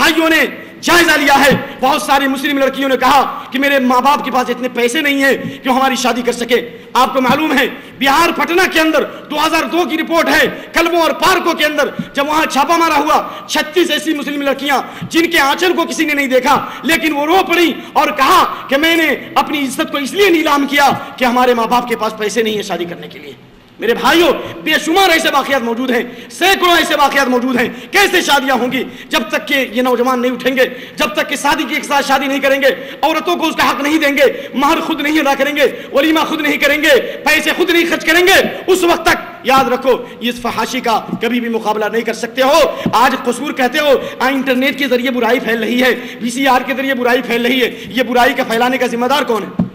بھائیوں نے جائزہ لیا ہے. بہت ساری مسلم لڑکیوں نے کہا کہ میرے ماں باپ کے پاس اتنے پیسے نہیں ہیں کہ ہماری شادی کر سکے. آپ کو معلوم ہے بہار پٹنہ کے اندر 2002 کی رپورٹ ہے, کلبوں اور پارکوں کے اندر جب وہاں چھاپا مارا ہوا, 36 ایسی مسلم لڑکیاں جن کے آنچل کو کسی نے نہیں دیکھا, لیکن وہ رو پڑی اور کہا کہ میں نے اپنی عزت کو اس لیے نیلام کیا کہ ہمارے ماں باپ کے پاس پیسے نہیں ہیں شادی کرنے کے لیے. میرے بھائیوں, بے شمار ایسے واقعات موجود ہیں, سینکڑوں ایسے واقعات موجود ہیں. کیسے شادیاں ہوں گی جب تک کہ یہ نوجوان نہیں اٹھیں گے, جب تک کہ شادی کے ساتھ شادی نہیں کریں گے, عورتوں کو اس کا حق نہیں دیں گے, مہر خود نہیں ادا کریں گے, ولیمہ خود نہیں کریں گے, پیسے خود نہیں خرچ کریں گے, اس وقت تک یاد رکھو اس فحاشی کا کبھی بھی مقابلہ نہیں کر سکتے ہو. آج قصور کہتے ہو, انٹرنیٹ کے ذریعے برائی پھیل رہی ہے, VCR کے ذریعے برائی پھیل رہی ہے. یہ برائی کا پھیلانے کا ذمہ دار کون ہے؟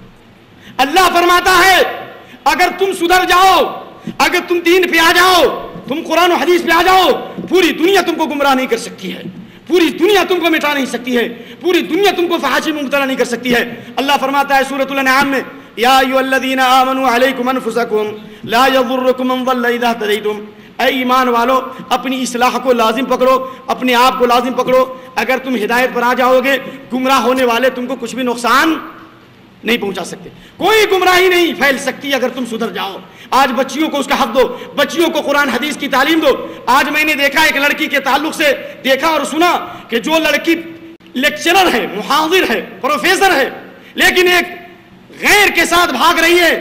اللہ فرماتا ہے اگر تم سدھر جاؤ, اگر تم دین پہ آ جاؤ, تم قرآن و حدیث پہ آ جاؤ, پوری دنیا تم کو گمراہ نہیں کر سکتی ہے, پوری دنیا تم کو مٹا نہیں سکتی ہے, پوری دنیا تم کو فحاشی میں مبتلا نہیں کر سکتی ہے. اللہ فرماتا ہے سورۃ الانعام میں, یا ایھا الذین آمنوا علیکم انفسکم لا یضرکم من ضل اذا اہتدیتم. اے ایمان والو, اپنی اصلاح کو لازم پکڑو, اپنے آپ کو لازم پکڑو. اگر تم ہدایت پر آ جاؤ گے, گمراہ ہونے والے تم کو کچھ بھی نقصان نہیں پہنچا سکتے, کوئی گمراہی نہیں پھیل سکتی اگر تم سدھر جاؤ. آج بچیوں کو اس کا حق دو, بچیوں کو قرآن حدیث کی تعلیم دو. آج میں نے دیکھا ایک لڑکی کے تعلق سے دیکھا اور سنا کہ جو لڑکی لیکچرر ہے, محاضر ہے, پروفیسر ہے, لیکن ایک غیر کے ساتھ بھاگ رہی ہے,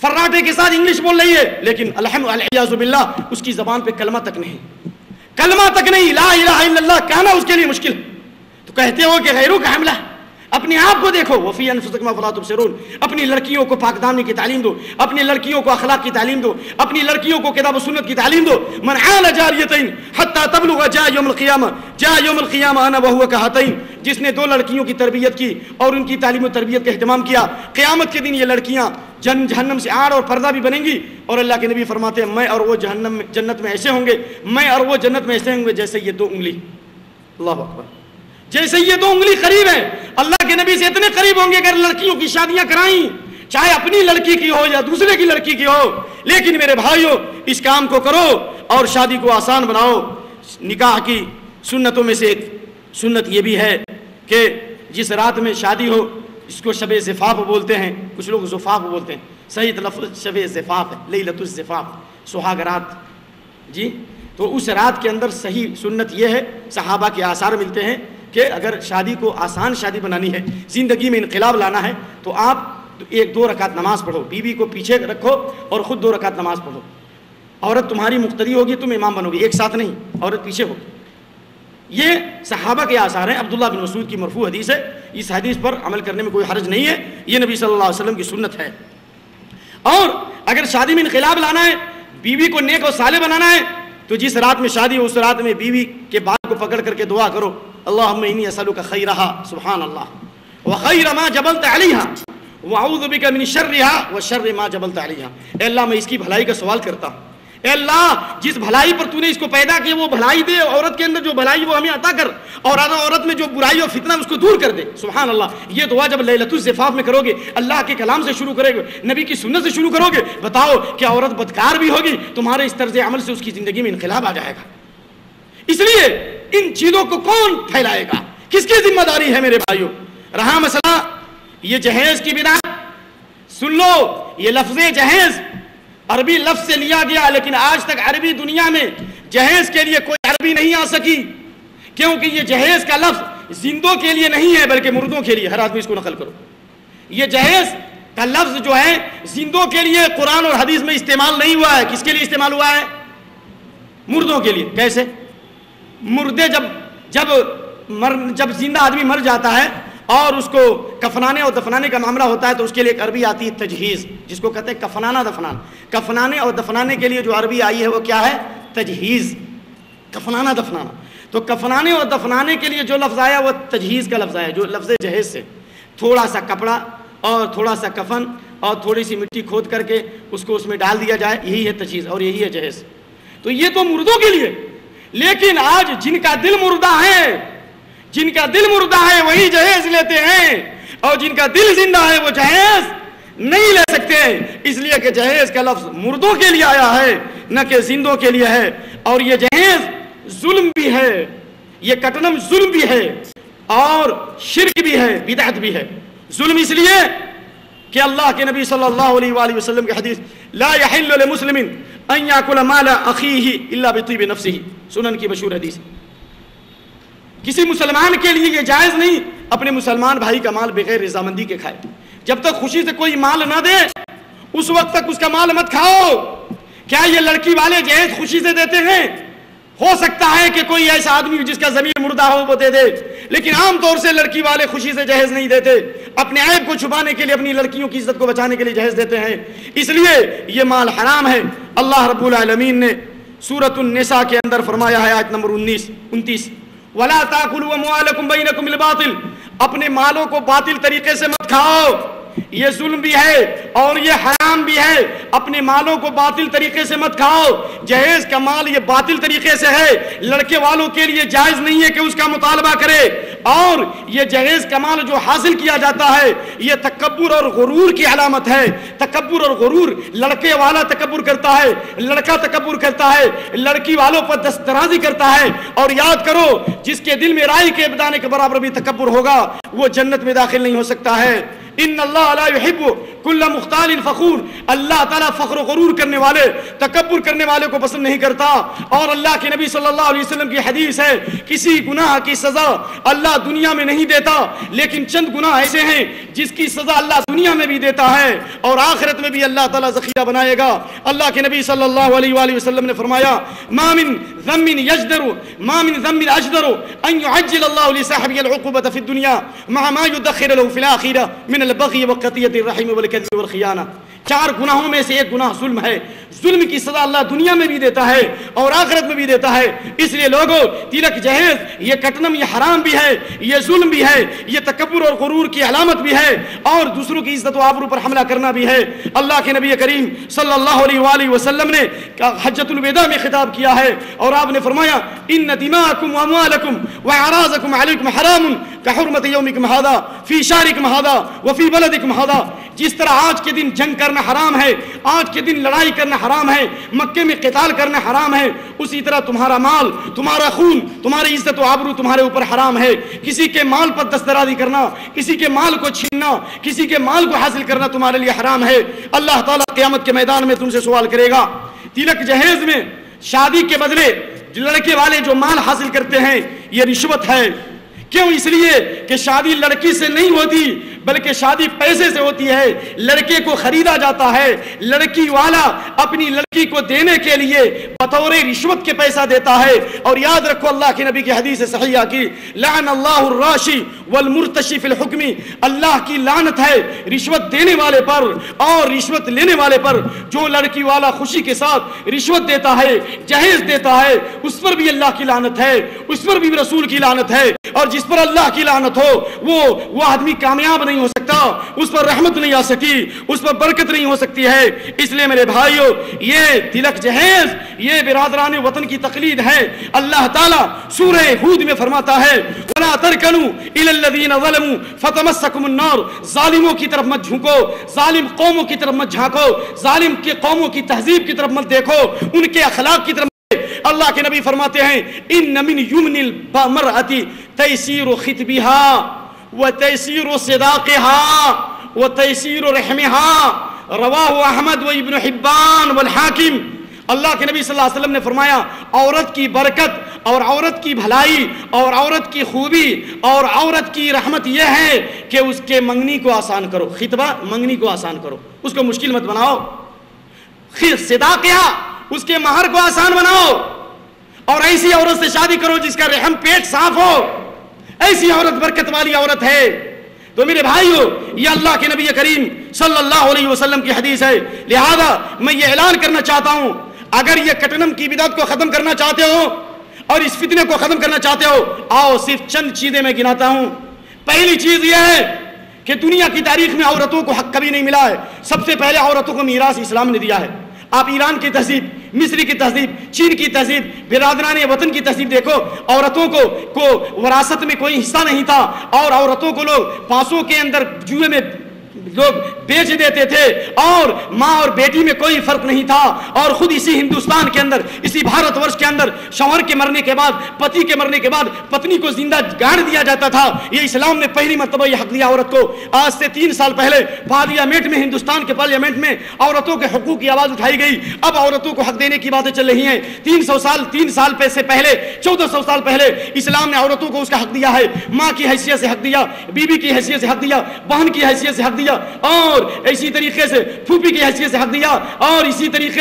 فراٹے کے ساتھ انگلش بول رہی ہے, لیکن الحمد باللہ اس کی زبان پہ کلمہ تک نہیں, کلمہ تک نہیں, لا الہ الا اللہ کہنا اس کے لیے مشکل. تو کہتے ہو کہ غیروں کا حملہ. اپنے آپ کو دیکھو, وفی انفسکم افلا تبصرون. اپنی لڑکیوں کو پاک دامنی کی تعلیم دو, اپنی لڑکیوں کو اخلاق کی تعلیم دو, اپنی لڑکیوں کو کتاب و سنت کی تعلیم دو. من عال جاریتین حتی تبلغ جاء یوم القیامہ انا وہو کہاتین. جس نے 2 لڑکیوں کی تربیت کی اور ان کی تعلیم و تربیت کا اہتمام کیا, قیامت کے دن یہ لڑکیاں جہنم سے آڑ اور پردہ بھی بنیں گی. اور اللہ کے نبی فرماتے ہیں میں اور وہ جنت میں ایسے ہوں گے, میں اور وہ جنت میں ایسے ہوں گے جیسے یہ 2 انگلی. اللہ اکبر, جیسے یہ 2 انگلی قریب ہیں. اللہ کے نبی سے اتنے قریب ہوں گے اگر لڑکیوں کی شادیاں کرائیں, چاہے اپنی لڑکی کی ہو یا دوسرے کی لڑکی کی ہو. لیکن میرے بھائیوں, اس کام کو کرو اور شادی کو آسان بناؤ. نکاح کی سنتوں میں سے ایک سنت یہ بھی ہے کہ جس رات میں شادی ہو, اس کو شب زفاف بولتے ہیں, کچھ لوگ زفاف بولتے ہیں, صحیح لفظ شب زفاف ہے, لیلۃ الزفاف, سہاگ رات. جی, تو اس رات کے اندر صحیح سنت یہ ہے, صحابہ کے آثار ملتے ہیں کہ اگر شادی کو آسان شادی بنانی ہے, زندگی میں انقلاب لانا ہے, تو آپ 1-2 رکعت نماز پڑھو, بیوی کو پیچھے رکھو اور خود 2 رکعت نماز پڑھو. عورت تمہاری مقتدی ہوگی, تم امام بنو گی, ایک ساتھ نہیں, عورت پیچھے ہوگی. یہ صحابہ کے آثار ہیں. عبداللہ بن مسعود کی مرفوع حدیث ہے. اس حدیث پر عمل کرنے میں کوئی حرج نہیں ہے, یہ نبی صلی اللہ علیہ وسلم کی سنت ہے. اور اگر شادی میں انقلاب لانا ہے, بیوی کو نیک اور صالح بنانا ہے, تو جس رات میں شادی ہو اس رات میں بیوی کے بال کو پکڑ کر کے دعا کرو, اللہم انی اسألک خیرہا, سبحان اللہ, وخیر ما جبلت علیہا, واعوذ بک من شرہا وشر ما جبلت علیہا. اے اللہ میں اس کی بھلائی کا سوال کرتا ہوں, اے اللہ جس بھلائی پر تو نے اس کو پیدا کیا وہ بھلائی دے, عورت کے اندر جو بھلائی وہ ہمیں عطا کر, اور عورت میں جو برائی اور فتنہ اس کو دور کر دے. سبحان اللہ. یہ دعا جب لیلۃ الزفاف میں کرو گے, اللہ کے کلام سے شروع کرو گے, نبی کی سنت سے شروع کرو گے, بتاؤ کہ عورت بدکار بھی ہوگی, تمہارے اس طرز عمل سے اس کی زندگی میں انقلاب آ جائے گا. اس لیے ان چیزوں کو کون پھیلائے گا, کس کی ذمہ داری ہے میرے بھائیوں؟ رہا مسئلہ یہ جہیز کی بدعت, سن لو, یہ لفظ جہیز عربی لفظ سے لیا گیا, لیکن آج تک عربی دنیا میں جہیز کے لیے کوئی عربی نہیں آ سکی, کیونکہ یہ جہیز کا لفظ زندوں کے لیے نہیں ہے بلکہ مردوں کے لیے. ہر آدمی اس کو نقل کرو. یہ جہیز کا لفظ جو ہے زندوں کے لیے قرآن اور حدیث میں استعمال نہیں ہوا ہے. کس کے لیے استعمال ہوا ہے؟ مردوں کے لیے. کیسے؟ مردے جب زندہ آدمی مر جاتا ہے اور اس کو کفنانے اور دفنانے کا معاملہ ہوتا ہے تو اس کے لیے ایک عربی آتی ہے تجہیز, جس کو کہتے ہیں کفنانا دفنانا. کفنانے اور دفنانے کے لیے جو عربی آئی ہے وہ کیا ہے؟ تجہیز. کفنانا دفنانا. تو کفنانے اور دفنانے کے لیے جو لفظ آیا وہ تجہیز کا لفظ آیا, جو لفظ جہیز سے تھوڑا سا کپڑا اور تھوڑا سا کفن اور تھوڑی سی مٹی کھود کر کے اس کو اس میں ڈال دیا جائے, یہی ہے تجہیز اور یہی ہے جہیز. تو یہ تو مردوں کے لیے. لیکن آج جن کا دل مردہ ہے وہی جہیز لیتے ہیں, اور جن کا دل زندہ ہے وہ جہیز نہیں لے سکتے, اس لیے کہ جہیز کا لفظ مردوں کے لیے آیا ہے نہ کہ زندوں کے لیے ہے. اور یہ جہیز ظلم بھی ہے, یہ کٹنم ظلم بھی ہے اور شرک بھی ہے، بدعت بھی ہے۔ ظلم اس لیے کہ اللہ کے نبی صلی اللہ علیہ وآلہ وسلم کی حدیث لا يحل لمسلم ان ياكل مال اخيه الا بطيب نفسه، سنن کی مشہور حدیث۔ کسی مسلمان کے لیے یہ جائز نہیں اپنے مسلمان بھائی کا مال بغیر رضامندی کے کھائے۔ جب تک خوشی سے کوئی مال نہ دے اس وقت تک اس کا مال مت کھاؤ۔ کیا یہ لڑکی والے جہیز خوشی سے دیتے ہیں؟ ہو سکتا ہے کہ کوئی ایسا آدمی جس کا ضمیر مردہ ہو وہ دے دے، لیکن عام طور سے لڑکی والے خوشی سے جہیز نہیں دیتے، اپنے عیب کو چھپانے کے لیے، اپنی لڑکیوں کی عزت کو بچانے کے لیے جہیز دیتے ہیں، اس لیے یہ مال حرام ہے۔ اللہ رب العالمین نے سورۃ النساء کے اندر فرمایا ہے آیت نمبر 29 وَلَا تَأْكُلُوا أَمْوَالَكُمْ بَيْنَكُمْ بِالْبَاطِلِ، اپنے مالوں کو باطل طریقے سے مت کھاؤ، یہ ظلم بھی ہے اور یہ حرام بھی ہے۔ اپنے مالوں کو باطل طریقے سے مت کھاؤ۔ جہیز کا مال یہ باطل طریقے سے ہے، لڑکے والوں کے لیے جائز نہیں ہے کہ اس کا مطالبہ کرے، اور یہ جہیز کا مال جو حاصل کیا جاتا ہے یہ تکبر اور غرور کی علامت ہے۔ تکبر اور غرور، لڑکے والا تکبر کرتا ہے، لڑکا تکبر کرتا ہے، لڑکی والوں پر دست درازی کرتا ہے، اور یاد کرو جس کے دل میں رائی کے دانے کے برابر بھی تکبر ہوگا وہ جنت میں داخل نہیں ہو سکتا ہے۔ ان اللہ لا يحب كل مختال فخور، اللہ تعالیٰ فخر و غرور کرنے والے، تکبر کرنے والے کو پسند نہیں کرتا۔ اور اللہ کے نبی صلی اللہ علیہ وسلم کی حدیث ہے کسی گناہ کی سزا اللہ دنیا میں نہیں دیتا، لیکن چند گناہ ایسے ہیں جس کی سزا اللہ دنیا میں بھی دیتا ہے اور آخرت میں بھی اللہ تعالیٰ ذخیرہ بنائے گا۔ اللہ کے نبی صلی اللہ علیہ وآلہ وسلم نے فرمایا ما من ذنب اجدر ان يعجل الله لصاحبه العقوبة في الدنيا مع ما يدخر له في الآخرة من البغي وقطيعة الرحم والكذب والخيانة۔ چار گناہوں میں سے ایک گناہ ظلم ہے، ظلم کی سزا اللہ دنیا میں بھی دیتا ہے اور آخرت میں بھی دیتا ہے۔ اس لیے لوگوں تلک جہیز یہ کٹنم یہ حرام بھی ہے، یہ ظلم بھی ہے، یہ تکبر اور غرور کی علامت بھی ہے، اور دوسروں کی عزت و آبرو پر حملہ کرنا بھی ہے۔ اللہ کے نبی کریم صلی اللہ علیہ وآلہ وسلم نے حجۃ الوداع میں خطاب کیا ہے اور آپ نے فرمایا ان دماءکم واموالکم واعراضکم علیکم حرام کحرمت یومکم ھذا فی شہرکم ھذا وفی بلدکم ھذا۔ جس طرح آج کے دن جنگ کرنا حرام ہے، آج کے دن لڑائی کرنا حرام ہے، مکے میں قتال کرنا حرام ہے، اسی طرح تمہارا مال، تمہارا خون، تمہاری عزت و آبرو تمہارے اوپر حرام ہے۔ کسی کے مال پر دسترازی کرنا، کسی کے مال کو چھیننا، کسی کے مال کو حاصل کرنا تمہارے لیے حرام ہے۔ اللہ تعالیٰ قیامت کے میدان میں تم سے سوال کرے گا۔ تلک جہیز میں شادی کے بدلے لڑکے والے جو مال حاصل کرتے ہیں یہ رشوت ہے۔ کیوں؟ اس لیے کہ شادی لڑکی سے نہیں ہوتی بلکہ شادی پیسے سے ہوتی ہے، لڑکے کو خریدا جاتا ہے، لڑکی والا اپنی لڑکی کو دینے کے لیے بطور رشوت کے پیسہ دیتا ہے۔ اور یاد رکھو اللہ کے نبی کی حدیث صحیحہ کی لعن اللہ الراشی والمرتشی فی الحکم، اللہ کی لعنت ہے رشوت دینے والے پر اور رشوت لینے والے پر۔ جو لڑکی والا خوشی کے ساتھ رشوت دیتا ہے، جہیز دیتا ہے، اس پر بھی اللہ کی لعنت ہے، اس پر بھی رسول کی لعنت ہے، اور جس پر اللہ کی لعنت ہو وہ آدمی کامیاب نہیں ہو سکتا، اس پر رحمت نہیں آ سکتی، اس پر برکت نہیں ہو سکتی ہے۔ اس لیے میرے بھائیو یہ تلک جہیز یہ برادران وطن کی تقلید ہے۔ اللہ تعالیٰ سورہ ہود میں فرماتا ہے وَلَا تَرْكَنُوا إِلَى الَّذِينَ ظَلَمُوا فَتَمَسَّكُمُ النَّارُ، ظالموں کی طرف مت جھکو، ظالم قوموں کی طرف مت جھانکو، ظالم کی قوموں کی تہذیب کی طرف مت دیکھو، ان کے اخلاق کی طرف۔ اللہ کے نبی فرماتے ہیں ان من یمن المرأة تیسیر خطبها وتیسیر صداقها وتیسیر رحمها، رواہ احمد و ابن حبان والحاکم۔ اللہ کے نبی صلی اللہ علیہ وسلم نے فرمایا عورت کی برکت اور عورت کی بھلائی اور عورت کی خوبی اور عورت کی رحمت یہ ہے کہ اس کے منگنی کو آسان کرو، خطبہ منگنی کو آسان کرو، اس کو مشکل مت بناؤ، صداقہ اس کے مہر کو آسان بناؤ، اور ایسی عورت سے شادی کرو جس کا رحم پیٹ صاف ہو، ایسی عورت برکت والی عورت ہے۔ تو میرے بھائیو یہ اللہ کے نبی کریم صلی اللہ علیہ وسلم کی حدیث ہے، لہذا میں یہ اعلان کرنا چاہتا ہوں اگر یہ کٹنم کی بدعت کو ختم کرنا چاہتے ہو اور اس فتنے کو ختم کرنا چاہتے ہو، آؤ صرف چند چیزیں میں گناتا ہوں۔ پہلی چیز یہ ہے کہ دنیا کی تاریخ میں عورتوں کو حق کبھی نہیں ملا ہے۔ سب سے پہلے عورتوں کو میراث اسلام نے دیا ہے۔ آپ ایران کی تہذیب، مصر کی تہذیب، چین کی تہذیب، برادران وطن کی تہذیب دیکھو، عورتوں کو وراثت میں کوئی حصہ نہیں تھا، اور عورتوں کو لوگ پاسوں کے اندر جوئے میں لوگ بیچ دیتے تھے اور ماں اور بیٹی میں کوئی فرق نہیں تھا. اور خود اسی ہندوستان کے اندر, اسی بھارت ورش کے اندر شوہر کے مرنے کے بعد, پتی کے مرنے کے بعد پتنی کو زندہ گاڑ دیا جاتا تھا. یہ اسلام نے پہلی مرتبہ یہ حق دیا عورت کو. آج سے 3 سال پہلے پارلیمنٹ میں, ہندوستان کے پارلیمنٹ میں عورتوں کے حقوق کی آواز اٹھائی گئی. اب عورتوں کو حق دینے کی باتیں چل رہی ہیں. 3 سال سے پہلے 1400 سال پہلے اسلام نے عورتوں کو اس کا حق دیا ہے. ماں کی حیثیت سے حق دیا, بیوی کی حیثیت سے حق دیا, بہن کی حیثیت سے حق دیا, اور اسی طریقے سے پھوپھی کی حیثیت سے حق دیا, اور اسی طریقے